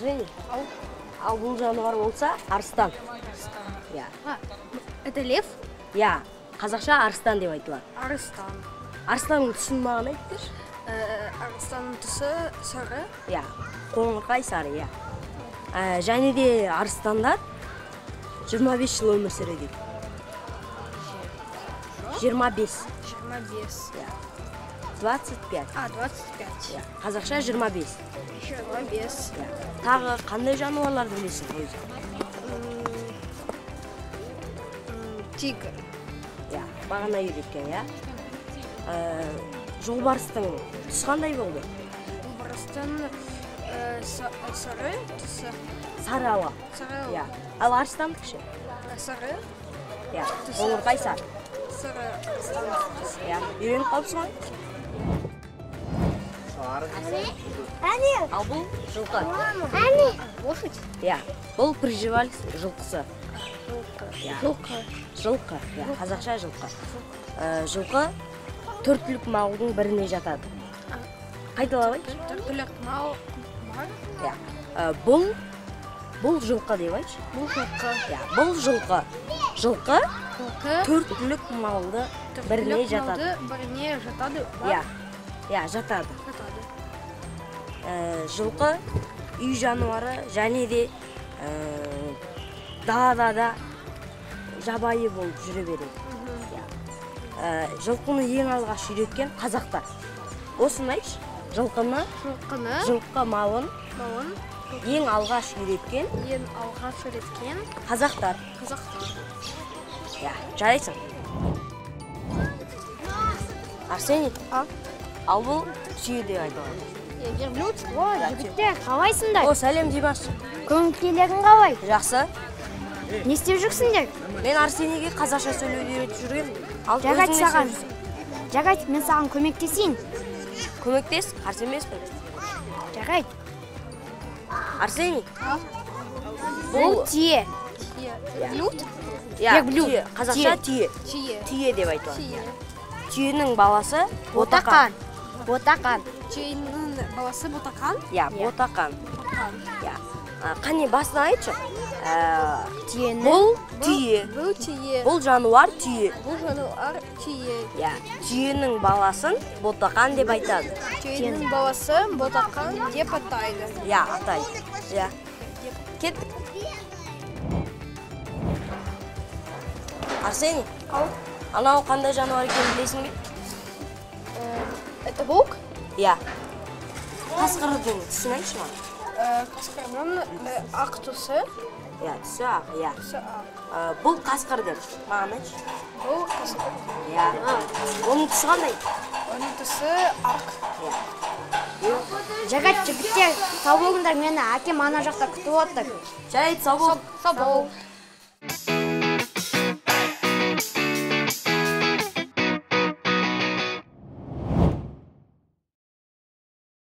Арсений? Ал бұл жануар болса, арыстан. Я. Это лев? Я. Қазақша арыстан деп айтылады. Арыстан. Арыстанның түсін маған айтыңызшы. Арыстанның түсі сары? Я. Қоңырқай сары, я. Және де арыстандар 25 жыл өмір сүреді. 25. 25. Я. 25. 25. Қазақша 25. 25. Тағы қандай жануарларды білесің өзі? Тигр. Бағана үйреткен, я. Жолбарыстың түсі қандай болды? Жолбарыстың сары түсі. Сары ауа. Сары. Ал арыстан кіші? Сары. Қоңырқай сары. Сары арыстан түсі. Үйреніп қалыпсың ғой? Ал бұл жылқы. Лошадь? Бұл приживаль жылқысы. Жылқы. Жылқы. Қазақша жылқы. Жылқы 4 түлік малдың біріне жатады. Қайталап айтшы? 4 түлік мал бар? Бұл жылқы деп айтшы? Бұл жылқы. Бұл жылқы. Жылқы 4 түлік малды біріне жатады. Біріне жатады? Жатады. Жылқы үй жануары және де далада жабайы болып жүре береді. Жылқыны ең алғаш үйреткен қазақтар. Осыны айтшы, жылқы малын ең алғаш үйреткен қазақтар. Жарайсың. Арсений, ал бұл түйе деп айтылады. Жігіттер, қалайсыңдар? Сәлем Димаш. Көңіл-күйлерің қалай? Жақсы. Не істеп жүрсіңдер? Мен Арсенийге қазақша сөйлеуді үйретіп жүрген. Жарайды, мен саған көмектесейін. Көмектес, қарсы емеспін. Жарайды. Арсений. Бұл түйе. Түйе. Қазақша түйе. Түйе деп айтылады. Түйенің баласы ботақан. Түйенің баласы ботақан? Ботақан. Қане басына айтшы. Бұл түйе. Бұл жануар түйе. Түйенің баласын ботақан деп айтады. Түйенің баласы ботақан деп атайды. Атайды. Кеттік. Арсений, анау қандай жануар екенін білесің бе? Это волк? Қасқырдың түсін айтшы ма? Қасқырдың ақ түсі? Түсі ақ. Бұл қасқыр деп, маған айтшы. Бұл қасқыр. Оның түсі қандай? Оның түсі ақ. Жарайды, жігіттер, сау болыңдар, мені әкем ана жақта күтіп отыр. Жарайды, сау бол. Сау бол.